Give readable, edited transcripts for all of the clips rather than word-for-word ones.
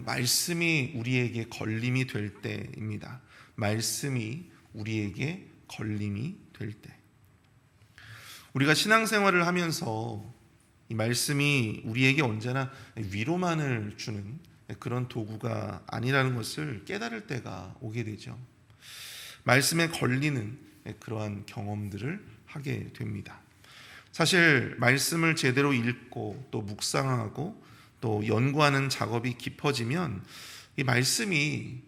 말씀이 우리에게 걸림이 될 때입니다. 말씀이 우리에게 걸림이 될 때. 우리가 신앙생활을 하면서 이 말씀이 우리에게 언제나 위로만을 주는 그런 도구가 아니라는 것을 깨달을 때가 오게 되죠. 말씀에 걸리는 그러한 경험들을 하게 됩니다. 사실 말씀을 제대로 읽고 또 묵상하고 또 연구하는 작업이 깊어지면 이 말씀이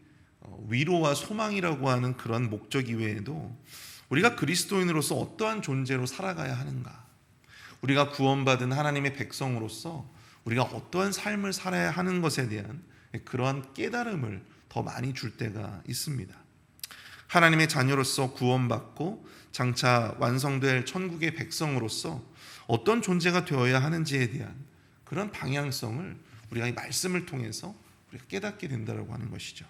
위로와 소망이라고 하는 그런 목적 이외에도 우리가 그리스도인으로서 어떠한 존재로 살아가야 하는가, 우리가 구원받은 하나님의 백성으로서 우리가 어떠한 삶을 살아야 하는 것에 대한 그러한 깨달음을 더 많이 줄 때가 있습니다. 하나님의 자녀로서 구원받고 장차 완성될 천국의 백성으로서 어떤 존재가 되어야 하는지에 대한 그런 방향성을 우리가 이 말씀을 통해서 우리가 깨닫게 된다고 하는 것이죠.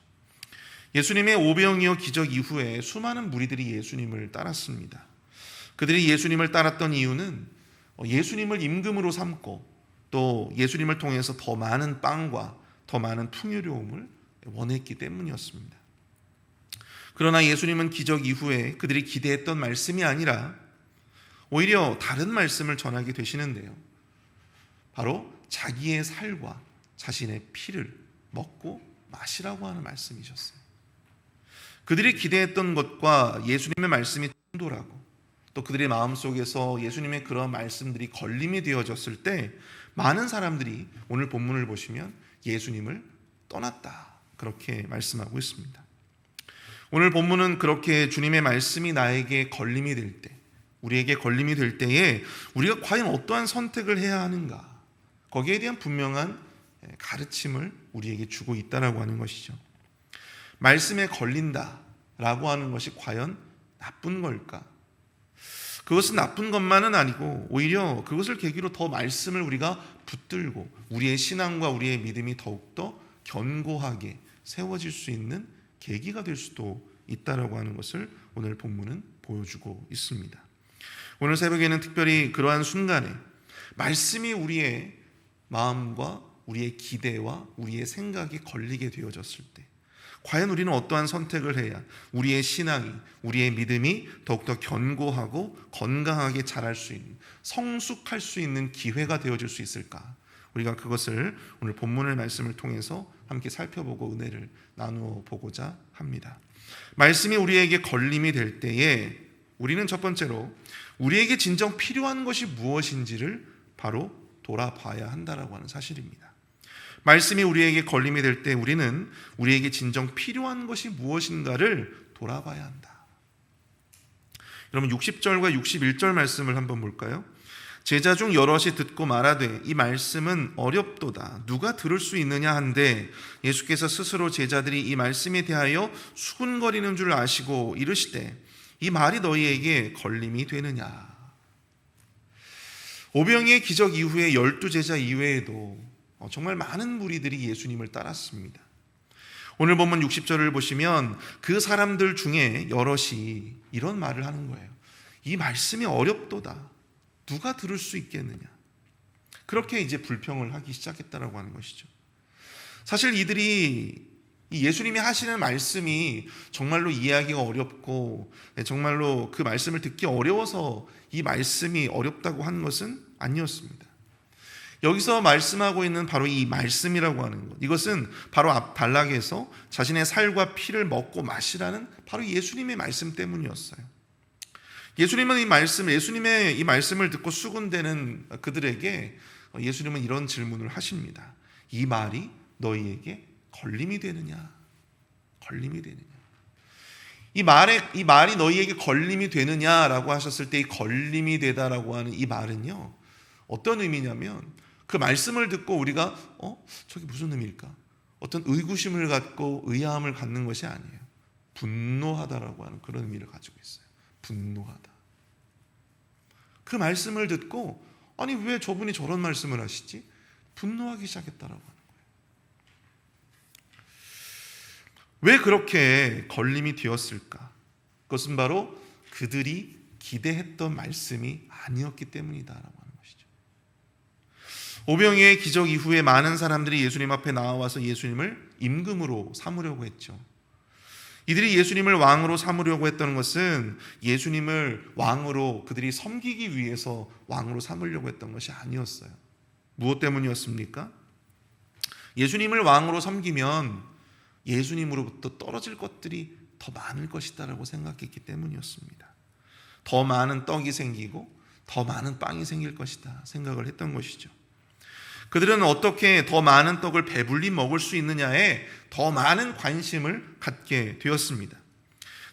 예수님의 오병이어 기적 이후에 수많은 무리들이 예수님을 따랐습니다. 그들이 예수님을 따랐던 이유는 예수님을 임금으로 삼고 또 예수님을 통해서 더 많은 빵과 더 많은 풍요로움을 원했기 때문이었습니다. 그러나 예수님은 기적 이후에 그들이 기대했던 말씀이 아니라 오히려 다른 말씀을 전하게 되시는데요. 바로 자기의 살과 자신의 피를 먹고 마시라고 하는 말씀이셨어요. 그들이 기대했던 것과 예수님의 말씀이 충돌하고 또 그들의 마음속에서 예수님의 그런 말씀들이 걸림이 되어졌을 때 많은 사람들이 오늘 본문을 보시면 예수님을 떠났다, 그렇게 말씀하고 있습니다. 오늘 본문은 그렇게 주님의 말씀이 나에게 걸림이 될 때, 우리에게 걸림이 될 때에 우리가 과연 어떠한 선택을 해야 하는가, 거기에 대한 분명한 가르침을 우리에게 주고 있다라고 하는 것이죠. 말씀에 걸린다라고 하는 것이 과연 나쁜 걸까? 그것은 나쁜 것만은 아니고 오히려 그것을 계기로 더 말씀을 우리가 붙들고 우리의 신앙과 우리의 믿음이 더욱더 견고하게 세워질 수 있는 계기가 될 수도 있다라고 하는 것을 오늘 본문은 보여주고 있습니다. 오늘 새벽에는 특별히 그러한 순간에 말씀이 우리의 마음과 우리의 기대와 우리의 생각이 걸리게 되어졌을 때 과연 우리는 어떠한 선택을 해야 우리의 신앙이, 우리의 믿음이 더욱더 견고하고 건강하게 자랄 수 있는, 성숙할 수 있는 기회가 되어질 수 있을까? 우리가 그것을 오늘 본문의 말씀을 통해서 함께 살펴보고 은혜를 나누어 보고자 합니다. 말씀이 우리에게 걸림이 될 때에 우리는 첫 번째로 우리에게 진정 필요한 것이 무엇인지를 바로 돌아봐야 한다라고 하는 사실입니다. 말씀이 우리에게 걸림이 될 때 우리는 우리에게 진정 필요한 것이 무엇인가를 돌아봐야 한다. 여러분 60절과 61절 말씀을 한번 볼까요? 제자 중 여럿이 듣고 말하되 이 말씀은 어렵도다 누가 들을 수 있느냐 한데 예수께서 스스로 제자들이 이 말씀에 대하여 수군거리는 줄 아시고 이르시되 이 말이 너희에게 걸림이 되느냐. 오병이의 기적 이후에 12제자 이외에도 정말 많은 무리들이 예수님을 따랐습니다. 오늘 본문 60절을 보시면 그 사람들 중에 여럿이 이런 말을 하는 거예요. 이 말씀이 어렵도다 누가 들을 수 있겠느냐. 그렇게 이제 불평을 하기 시작했다라고 하는 것이죠. 사실 이들이 예수님이 하시는 말씀이 정말로 이해하기가 어렵고 정말로 그 말씀을 듣기 어려워서 이 말씀이 어렵다고 한 것은 아니었습니다. 여기서 말씀하고 있는 바로 이 말씀이라고 하는 것, 이것은 바로 앞 단락에서 자신의 살과 피를 먹고 마시라는 바로 예수님의 말씀 때문이었어요. 예수님은 예수님의 이 말씀을 듣고 수군대는 그들에게 예수님은 이런 질문을 하십니다. 이 말이 너희에게 걸림이 되느냐? 걸림이 되느냐? 이 말이 너희에게 걸림이 되느냐라고 하셨을 때 이 걸림이 되다라고 하는 이 말은요, 어떤 의미냐면 그 말씀을 듣고 우리가 저게 무슨 의미일까? 어떤 의구심을 갖고 의아함을 갖는 것이 아니에요. 분노하다라고 하는 그런 의미를 가지고 있어요. 분노하다. 그 말씀을 듣고 아니 왜 저분이 저런 말씀을 하시지? 분노하기 시작했다라고 하는 거예요. 왜 그렇게 걸림이 되었을까? 그것은 바로 그들이 기대했던 말씀이 아니었기 때문이다라고 하는 것이죠. 오병이어의 기적 이후에 많은 사람들이 예수님 앞에 나와서 예수님을 임금으로 삼으려고 했죠. 이들이 예수님을 왕으로 삼으려고 했던 것은 예수님을 왕으로 그들이 섬기기 위해서 왕으로 삼으려고 했던 것이 아니었어요. 무엇 때문이었습니까? 예수님을 왕으로 섬기면 예수님으로부터 떨어질 것들이 더 많을 것이다라고 생각했기 때문이었습니다. 더 많은 떡이 생기고 더 많은 빵이 생길 것이다 생각을 했던 것이죠. 그들은 어떻게 더 많은 떡을 배불리 먹을 수 있느냐에 더 많은 관심을 갖게 되었습니다.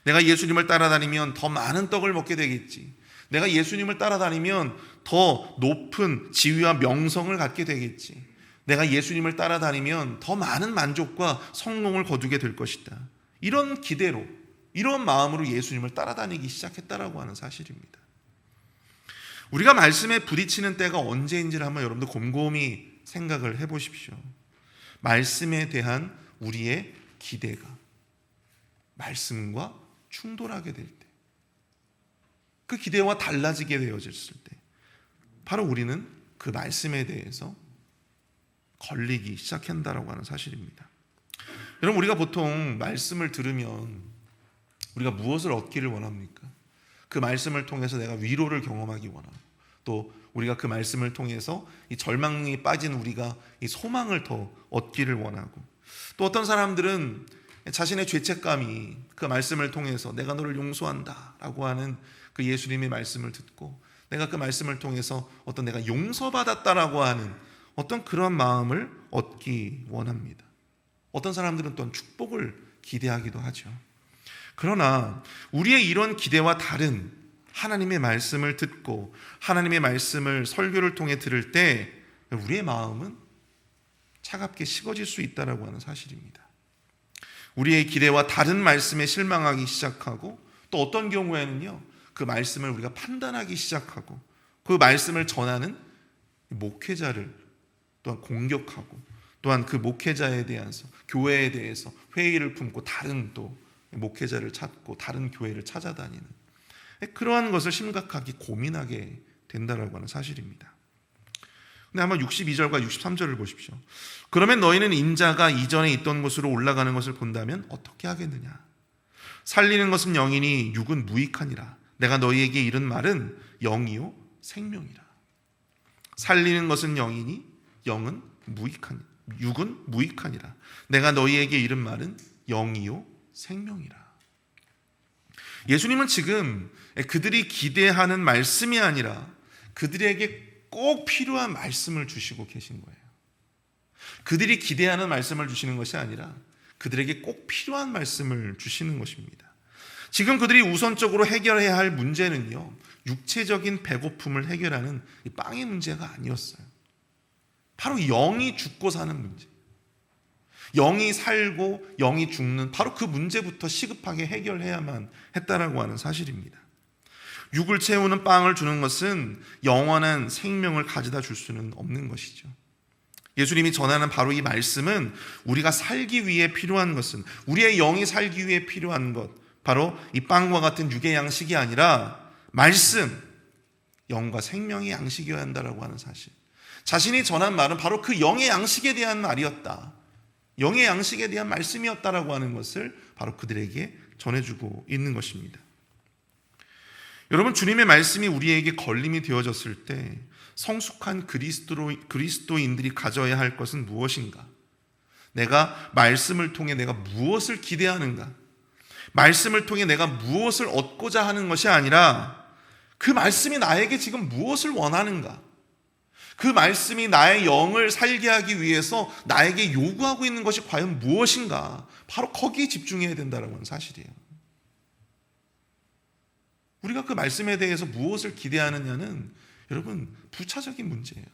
내가 예수님을 따라다니면 더 많은 떡을 먹게 되겠지. 내가 예수님을 따라다니면 더 높은 지위와 명성을 갖게 되겠지. 내가 예수님을 따라다니면 더 많은 만족과 성공을 거두게 될 것이다. 이런 기대로, 이런 마음으로 예수님을 따라다니기 시작했다라고 하는 사실입니다. 우리가 말씀에 부딪히는 때가 언제인지를 한번 여러분들 곰곰이 생각을 해보십시오. 말씀에 대한 우리의 기대가 말씀과 충돌하게 될 때, 그 기대와 달라지게 되어졌을 때 바로 우리는 그 말씀에 대해서 걸리기 시작한다라고 하는 사실입니다. 여러분, 우리가 보통 말씀을 들으면 우리가 무엇을 얻기를 원합니까? 그 말씀을 통해서 내가 위로를 경험하기 원하고, 또 우리가 그 말씀을 통해서 이 절망에 빠진 우리가 이 소망을 더 얻기를 원하고, 또 어떤 사람들은 자신의 죄책감이 그 말씀을 통해서 내가 너를 용서한다 라고 하는 그 예수님의 말씀을 듣고 내가 그 말씀을 통해서 어떤 내가 용서받았다라고 하는 어떤 그런 마음을 얻기 원합니다. 어떤 사람들은 또한 축복을 기대하기도 하죠. 그러나 우리의 이런 기대와 다른 하나님의 말씀을 듣고 하나님의 말씀을 설교를 통해 들을 때 우리의 마음은 차갑게 식어질 수 있다라고 하는 사실입니다. 우리의 기대와 다른 말씀에 실망하기 시작하고, 또 어떤 경우에는요, 그 말씀을 우리가 판단하기 시작하고 그 말씀을 전하는 목회자를 또한 공격하고, 또한 그 목회자에 대해서, 교회에 대해서 회의를 품고 다른 또 목회자를 찾고 다른 교회를 찾아다니는 그러한 것을 심각하게 고민하게 된다라고 하는 사실입니다. 근데 한번 62절과 63절을 보십시오. 그러면 너희는 인자가 이전에 있던 곳으로 올라가는 것을 본다면 어떻게 하겠느냐? 살리는 것은 영이니 육은 무익하니라. 내가 너희에게 이른 말은 영이요 생명이라. 살리는 것은 영이니 영은 무익하니 육은 무익하니라. 내가 너희에게 이른 말은 영이요 생명이라. 예수님은 지금 그들이 기대하는 말씀이 아니라 그들에게 꼭 필요한 말씀을 주시고 계신 거예요. 그들이 기대하는 말씀을 주시는 것이 아니라 그들에게 꼭 필요한 말씀을 주시는 것입니다. 지금 그들이 우선적으로 해결해야 할 문제는요, 육체적인 배고픔을 해결하는 이 빵의 문제가 아니었어요. 바로 영이 죽고 사는 문제, 영이 살고 영이 죽는 바로 그 문제부터 시급하게 해결해야만 했다라고 하는 사실입니다. 육을 채우는 빵을 주는 것은 영원한 생명을 가져다 줄 수는 없는 것이죠. 예수님이 전하는 바로 이 말씀은 우리가 살기 위해 필요한 것은, 우리의 영이 살기 위해 필요한 것, 바로 이 빵과 같은 육의 양식이 아니라 말씀, 영과 생명의 양식이어야 한다라고 하는 사실. 자신이 전한 말은 바로 그 영의 양식에 대한 말이었다, 영의 양식에 대한 말씀이었다라고 하는 것을 바로 그들에게 전해주고 있는 것입니다. 여러분, 주님의 말씀이 우리에게 걸림이 되어졌을 때 성숙한 그리스도인들이 가져야 할 것은 무엇인가? 내가 말씀을 통해 내가 무엇을 기대하는가? 말씀을 통해 내가 무엇을 얻고자 하는 것이 아니라 그 말씀이 나에게 지금 무엇을 원하는가? 그 말씀이 나의 영을 살게 하기 위해서 나에게 요구하고 있는 것이 과연 무엇인가? 바로 거기에 집중해야 된다는 건 사실이에요. 우리가 그 말씀에 대해서 무엇을 기대하느냐는 여러분 부차적인 문제예요.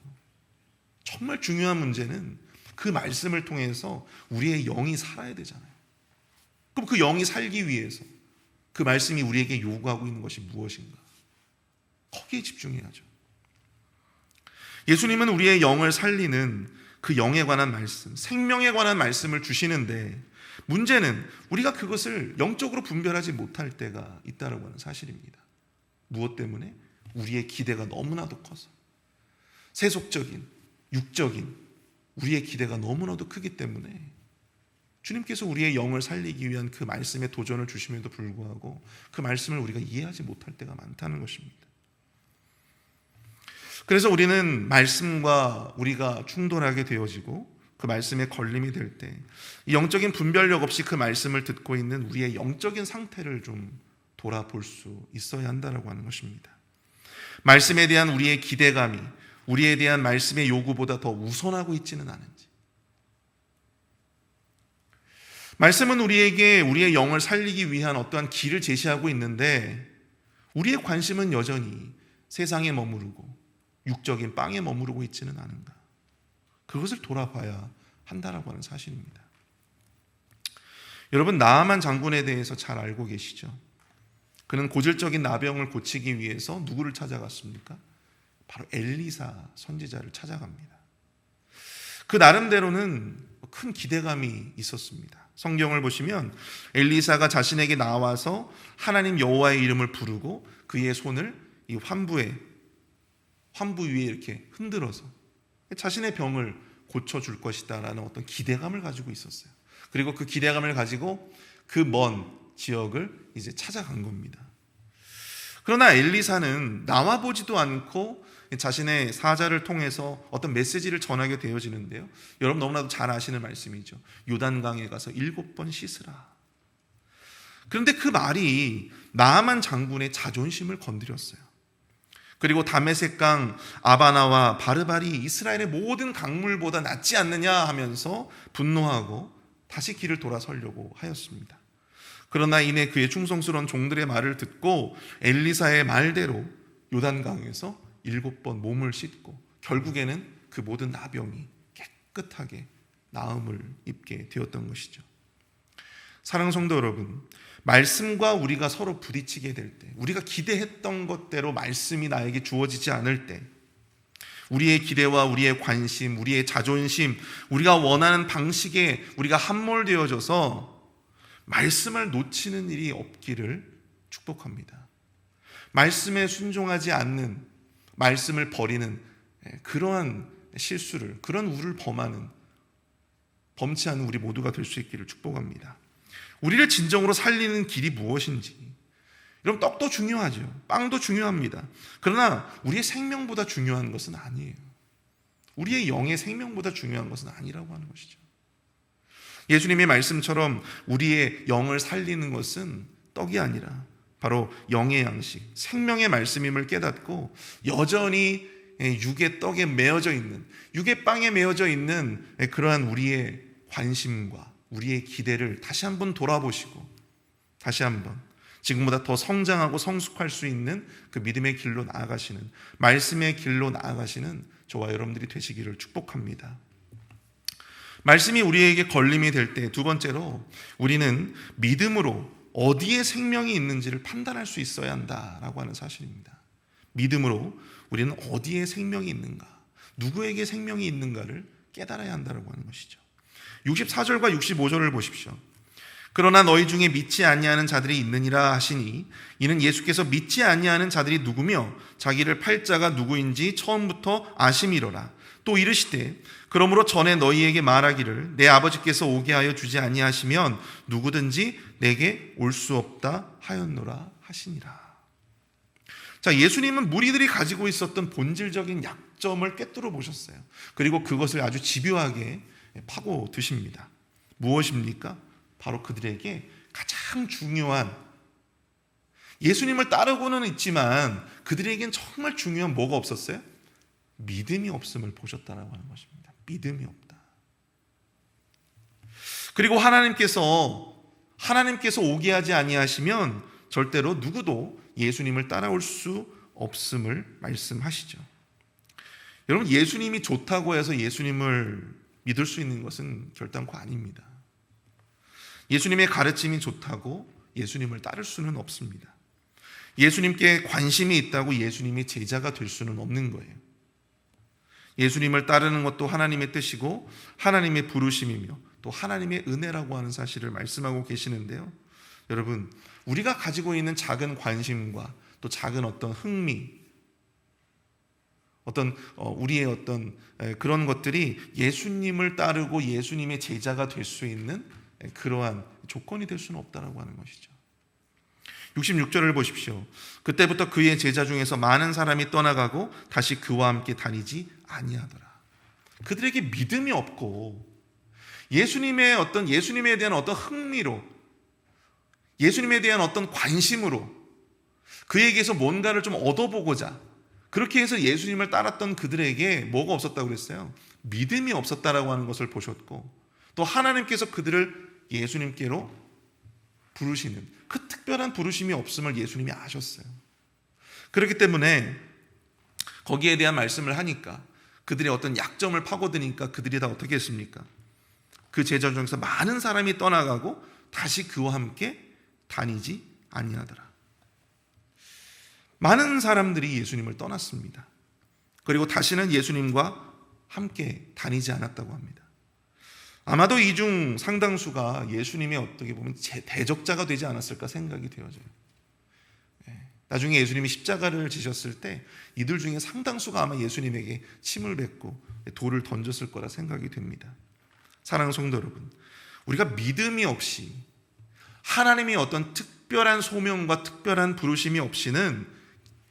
정말 중요한 문제는 그 말씀을 통해서 우리의 영이 살아야 되잖아요. 그럼 그 영이 살기 위해서 그 말씀이 우리에게 요구하고 있는 것이 무엇인가? 거기에 집중해야죠. 예수님은 우리의 영을 살리는 그 영에 관한 말씀, 생명에 관한 말씀을 주시는데, 문제는 우리가 그것을 영적으로 분별하지 못할 때가 있다고 하는 사실입니다. 무엇 때문에? 우리의 기대가 너무나도 커서 세속적인, 육적인 우리의 기대가 너무나도 크기 때문에 주님께서 우리의 영을 살리기 위한 그 말씀의 도전을 주심에도 불구하고 그 말씀을 우리가 이해하지 못할 때가 많다는 것입니다. 그래서 우리는 말씀과 우리가 충돌하게 되어지고 그 말씀에 걸림이 될 때 영적인 분별력 없이 그 말씀을 듣고 있는 우리의 영적인 상태를 좀 돌아볼 수 있어야 한다고 하는 것입니다. 말씀에 대한 우리의 기대감이 우리에 대한 말씀의 요구보다 더 우선하고 있지는 않은지, 말씀은 우리에게 우리의 영을 살리기 위한 어떠한 길을 제시하고 있는데 우리의 관심은 여전히 세상에 머무르고 육적인 빵에 머무르고 있지는 않은가, 그것을 돌아봐야 한다라고 하는 사실입니다. 여러분, 나아만 장군에 대해서 잘 알고 계시죠? 그는 고질적인 나병을 고치기 위해서 누구를 찾아갔습니까? 바로 엘리사 선지자를 찾아갑니다. 그 나름대로는 큰 기대감이 있었습니다. 성경을 보시면 엘리사가 자신에게 나와서 하나님 여호와의 이름을 부르고 그의 손을 이 환부 위에 이렇게 흔들어서 자신의 병을 고쳐줄 것이다 라는 어떤 기대감을 가지고 있었어요. 그리고 그 기대감을 가지고 그 먼 지역을 이제 찾아간 겁니다. 그러나 엘리사는 나와보지도 않고 자신의 사자를 통해서 어떤 메시지를 전하게 되어지는데요, 여러분 너무나도 잘 아시는 말씀이죠. 요단강에 가서 7번 씻으라. 그런데 그 말이 나아만 장군의 자존심을 건드렸어요. 그리고 다메섹강 아바나와 바르발이 이스라엘의 모든 강물보다 낫지 않느냐 하면서 분노하고 다시 길을 돌아서려고 하였습니다. 그러나 이내 그의 충성스러운 종들의 말을 듣고 엘리사의 말대로 요단강에서 7번 몸을 씻고 결국에는 그 모든 나병이 깨끗하게 나음을 입게 되었던 것이죠. 사랑하는 성도 여러분, 말씀과 우리가 서로 부딪히게 될 때, 우리가 기대했던 것대로 말씀이 나에게 주어지지 않을 때, 우리의 기대와 우리의 관심, 우리의 자존심, 우리가 원하는 방식에 우리가 함몰되어져서 말씀을 놓치는 일이 없기를 축복합니다. 말씀에 순종하지 않는, 말씀을 버리는 그러한 실수를, 그런 우를 범치 않은 우리 모두가 될 수 있기를 축복합니다. 우리를 진정으로 살리는 길이 무엇인지, 여러분 떡도 중요하죠. 빵도 중요합니다. 그러나 우리의 생명보다 중요한 것은 아니에요. 우리의 영의 생명보다 중요한 것은 아니라고 하는 것이죠. 예수님의 말씀처럼 우리의 영을 살리는 것은 떡이 아니라 바로 영의 양식, 생명의 말씀임을 깨닫고 여전히 육의 떡에 매어져 있는, 육의 빵에 매어져 있는 그러한 우리의 관심과 우리의 기대를 다시 한번 돌아보시고 다시 한번 지금보다 더 성장하고 성숙할 수 있는 그 믿음의 길로 나아가시는, 말씀의 길로 나아가시는 저와 여러분들이 되시기를 축복합니다. 말씀이 우리에게 걸림이 될 때 두 번째로 우리는 믿음으로 어디에 생명이 있는지를 판단할 수 있어야 한다라고 하는 사실입니다. 믿음으로 우리는 어디에 생명이 있는가, 누구에게 생명이 있는가를 깨달아야 한다고 하는 것이죠. 64절과 65절을 보십시오. 그러나 너희 중에 믿지 아니하는 자들이 있느니라 하시니 이는 예수께서 믿지 아니하는 자들이 누구며 자기를 팔 자가 누구인지 처음부터 아심이로라. 또 이르시되 그러므로 전에 너희에게 말하기를 내 아버지께서 오게 하여 주지 아니하시면 누구든지 내게 올 수 없다 하였노라 하시니라. 자, 예수님은 무리들이 가지고 있었던 본질적인 약점을 꿰뚫어 보셨어요. 그리고 그것을 아주 집요하게 파고 드십니다. 무엇입니까? 바로 그들에게 가장 중요한, 예수님을 따르고는 있지만 그들에겐 정말 중요한 뭐가 없었어요? 믿음이 없음을 보셨다라고 하는 것입니다. 믿음이 없다. 그리고 하나님께서 오게 하지 아니하시면 절대로 누구도 예수님을 따라올 수 없음을 말씀하시죠. 여러분, 예수님이 좋다고 해서 예수님을 믿을 수 있는 것은 결단코 아닙니다. 예수님의 가르침이 좋다고 예수님을 따를 수는 없습니다. 예수님께 관심이 있다고 예수님의 제자가 될 수는 없는 거예요. 예수님을 따르는 것도 하나님의 뜻이고 하나님의 부르심이며 또 하나님의 은혜라고 하는 사실을 말씀하고 계시는데요. 여러분, 우리가 가지고 있는 작은 관심과 또 작은 어떤 흥미, 어떤 우리의 어떤 그런 것들이 예수님을 따르고 예수님의 제자가 될 수 있는 그러한 조건이 될 수는 없다라고 하는 것이죠. 66절을 보십시오. 그때부터 그의 제자 중에서 많은 사람이 떠나가고 다시 그와 함께 다니지 아니하더라. 그들에게 믿음이 없고 예수님에 대한 어떤 흥미로, 예수님에 대한 어떤 관심으로 그에게서 뭔가를 좀 얻어보고자 그렇게 해서 예수님을 따랐던 그들에게 뭐가 없었다고 그랬어요? 믿음이 없었다라고 하는 것을 보셨고, 또 하나님께서 그들을 예수님께로 부르시는 그 특별한 부르심이 없음을 예수님이 아셨어요. 그렇기 때문에 거기에 대한 말씀을 하니까 그들의 어떤 약점을 파고드니까 그들이 다 어떻게 했습니까? 그 제자 중에서 많은 사람이 떠나가고 다시 그와 함께 다니지 아니하더라. 많은 사람들이 예수님을 떠났습니다. 그리고 다시는 예수님과 함께 다니지 않았다고 합니다. 아마도 이 중 상당수가 예수님의 어떻게 보면 대적자가 되지 않았을까 생각이 되어져요. 나중에 예수님이 십자가를 지셨을 때 이들 중에 상당수가 아마 예수님에게 침을 뱉고 돌을 던졌을 거라 생각이 됩니다. 사랑하는 성도 여러분, 우리가 믿음이 없이 하나님의 어떤 특별한 소명과 특별한 부르심이 없이는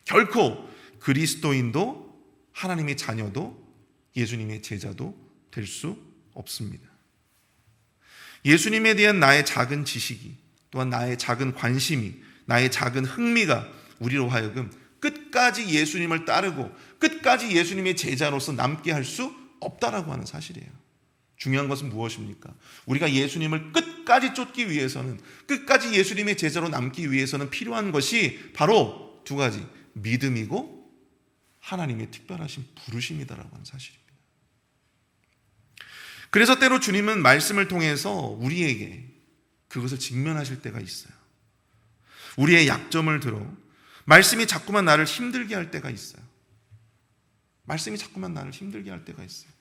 결코 그리스도인도 하나님의 자녀도 예수님의 제자도 될 수 없습니다. 예수님에 대한 나의 작은 지식이, 또한 나의 작은 관심이, 나의 작은 흥미가 우리로 하여금 끝까지 예수님을 따르고 끝까지 예수님의 제자로서 남게 할 수 없다라고 하는 사실이에요. 중요한 것은 무엇입니까? 우리가 예수님을 끝까지 쫓기 위해서는, 끝까지 예수님의 제자로 남기 위해서는 필요한 것이 바로 두 가지, 믿음이고 하나님의 특별하신 부르심이다라고 하는 사실입니다. 그래서 때로 주님은 말씀을 통해서 우리에게 그것을 직면하실 때가 있어요. 우리의 약점을 들어 말씀이 자꾸만 나를 힘들게 할 때가 있어요. 말씀이 자꾸만 나를 힘들게 할 때가 있어요.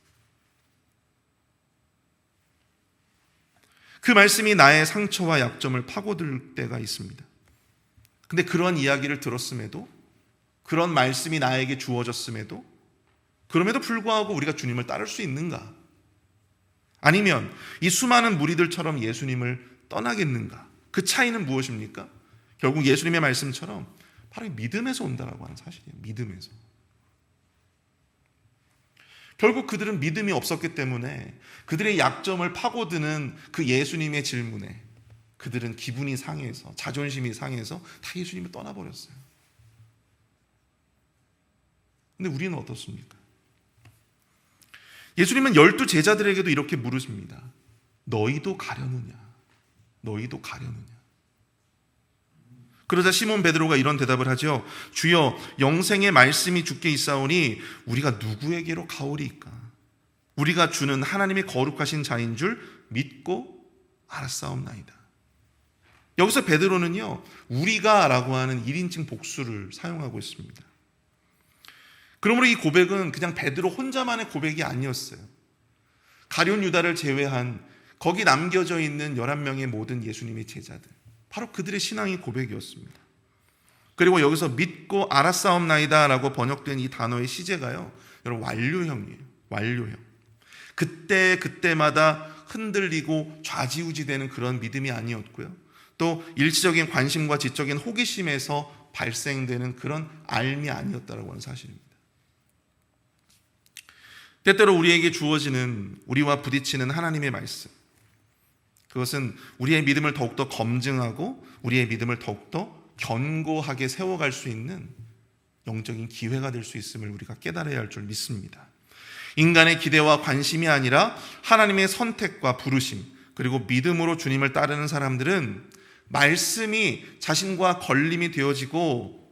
그 말씀이 나의 상처와 약점을 파고들 때가 있습니다. 근데 그러한 이야기를 들었음에도, 그런 말씀이 나에게 주어졌음에도, 그럼에도 불구하고 우리가 주님을 따를 수 있는가? 아니면 이 수많은 무리들처럼 예수님을 떠나겠는가? 그 차이는 무엇입니까? 결국 예수님의 말씀처럼 바로 믿음에서 온다라고 하는 사실이에요. 믿음에서. 결국 그들은 믿음이 없었기 때문에 그들의 약점을 파고드는 그 예수님의 질문에 그들은 기분이 상해서, 자존심이 상해서 다 예수님을 떠나버렸어요. 근데 우리는 어떻습니까? 예수님은 12 제자들에게도 이렇게 물으십니다. 너희도 가려느냐? 너희도 가려느냐? 그러자 시몬 베드로가 이런 대답을 하죠. 주여, 영생의 말씀이 주께 있사오니 우리가 누구에게로 가오리이까? 우리가 주는 하나님의 거룩하신 자인 줄 믿고 알았사옵나이다. 여기서 베드로는요, 우리가 라고 하는 1인칭 복수를 사용하고 있습니다. 그러므로 이 고백은 그냥 베드로 혼자만의 고백이 아니었어요. 가룟 유다를 제외한 거기 남겨져 있는 11명의 모든 예수님의 제자들, 바로 그들의 신앙의 고백이었습니다. 그리고 여기서 믿고 알았사옵나이다 라고 번역된 이 단어의 시제가요, 여러분 완료형이에요. 완료형. 그때마다 흔들리고 좌지우지되는 그런 믿음이 아니었고요, 또 일시적인 관심과 지적인 호기심에서 발생되는 그런 알미 아니었다라고 하는 사실입니다. 때때로 우리에게 주어지는, 우리와 부딪히는 하나님의 말씀, 그것은 우리의 믿음을 더욱더 검증하고 우리의 믿음을 더욱더 견고하게 세워갈 수 있는 영적인 기회가 될 수 있음을 우리가 깨달아야 할 줄 믿습니다. 인간의 기대와 관심이 아니라 하나님의 선택과 부르심, 그리고 믿음으로 주님을 따르는 사람들은 말씀이 자신과 걸림이 되어지고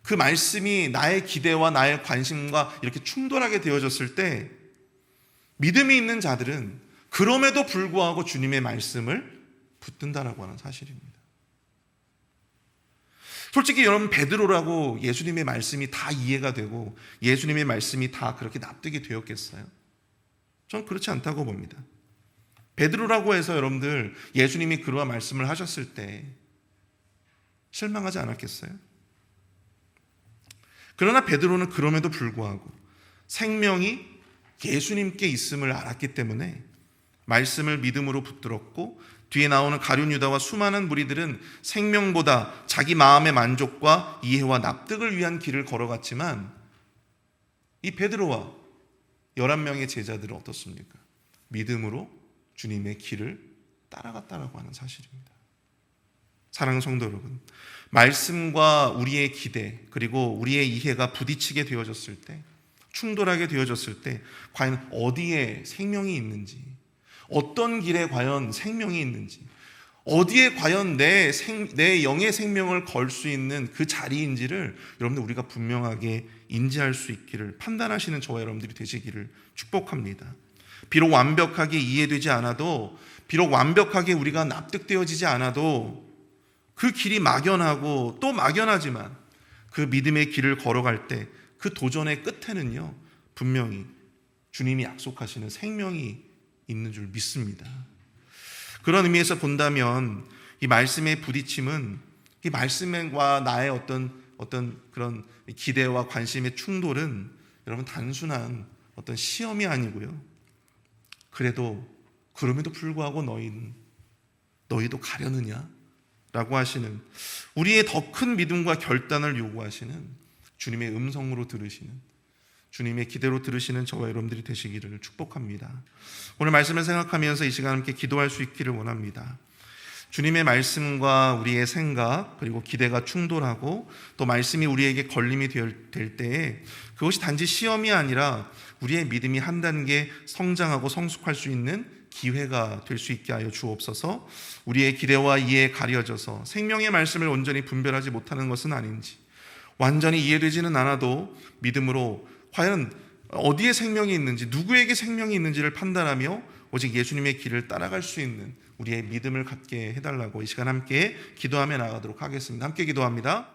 그 말씀이 나의 기대와 나의 관심과 이렇게 충돌하게 되어졌을 때 믿음이 있는 자들은 그럼에도 불구하고 주님의 말씀을 붙든다라고 하는 사실입니다. 솔직히 여러분, 베드로라고 예수님의 말씀이 다 이해가 되고 예수님의 말씀이 다 그렇게 납득이 되었겠어요? 저는 그렇지 않다고 봅니다. 베드로라고 해서 여러분들 예수님이 그러한 말씀을 하셨을 때 실망하지 않았겠어요? 그러나 베드로는 그럼에도 불구하고 생명이 예수님께 있음을 알았기 때문에 말씀을 믿음으로 붙들었고, 뒤에 나오는 가룟 유다와 수많은 무리들은 생명보다 자기 마음의 만족과 이해와 납득을 위한 길을 걸어갔지만, 이 베드로와 11명의 제자들은 어떻습니까? 믿음으로 주님의 길을 따라갔다라고 하는 사실입니다. 사랑하는 성도 여러분, 말씀과 우리의 기대 그리고 우리의 이해가 부딪히게 되어졌을 때, 충돌하게 되어졌을 때 과연 어디에 생명이 있는지, 어떤 길에 과연 생명이 있는지, 어디에 과연 내 영의 생명을 걸 수 있는 그 자리인지를 여러분들 우리가 분명하게 인지할 수 있기를, 판단하시는 저와 여러분들이 되시기를 축복합니다. 비록 완벽하게 이해되지 않아도, 비록 완벽하게 우리가 납득되어지지 않아도, 그 길이 막연하고 또 막연하지만 그 믿음의 길을 걸어갈 때 그 도전의 끝에는요, 분명히 주님이 약속하시는 생명이 있는 줄 믿습니다. 그런 의미에서 본다면 이 말씀의 부딪힘은, 이 말씀과 나의 어떤 그런 기대와 관심의 충돌은 여러분 단순한 어떤 시험이 아니고요, 그럼에도 불구하고 너희도 가려느냐? 라고 하시는, 우리의 더 큰 믿음과 결단을 요구하시는 주님의 음성으로 들으시는, 주님의 기대로 들으시는 저와 여러분들이 되시기를 축복합니다. 오늘 말씀을 생각하면서 이 시간 함께 기도할 수 있기를 원합니다. 주님의 말씀과 우리의 생각 그리고 기대가 충돌하고 또 말씀이 우리에게 걸림이 될 때에 그것이 단지 시험이 아니라 우리의 믿음이 한 단계 성장하고 성숙할 수 있는 기회가 될 수 있게 하여 주옵소서. 우리의 기대와 이해에 가려져서 생명의 말씀을 온전히 분별하지 못하는 것은 아닌지, 완전히 이해되지는 않아도 믿음으로 과연 어디에 생명이 있는지, 누구에게 생명이 있는지를 판단하며 오직 예수님의 길을 따라갈 수 있는 우리의 믿음을 갖게 해달라고 이 시간 함께 기도하며 나가도록 하겠습니다. 함께 기도합니다.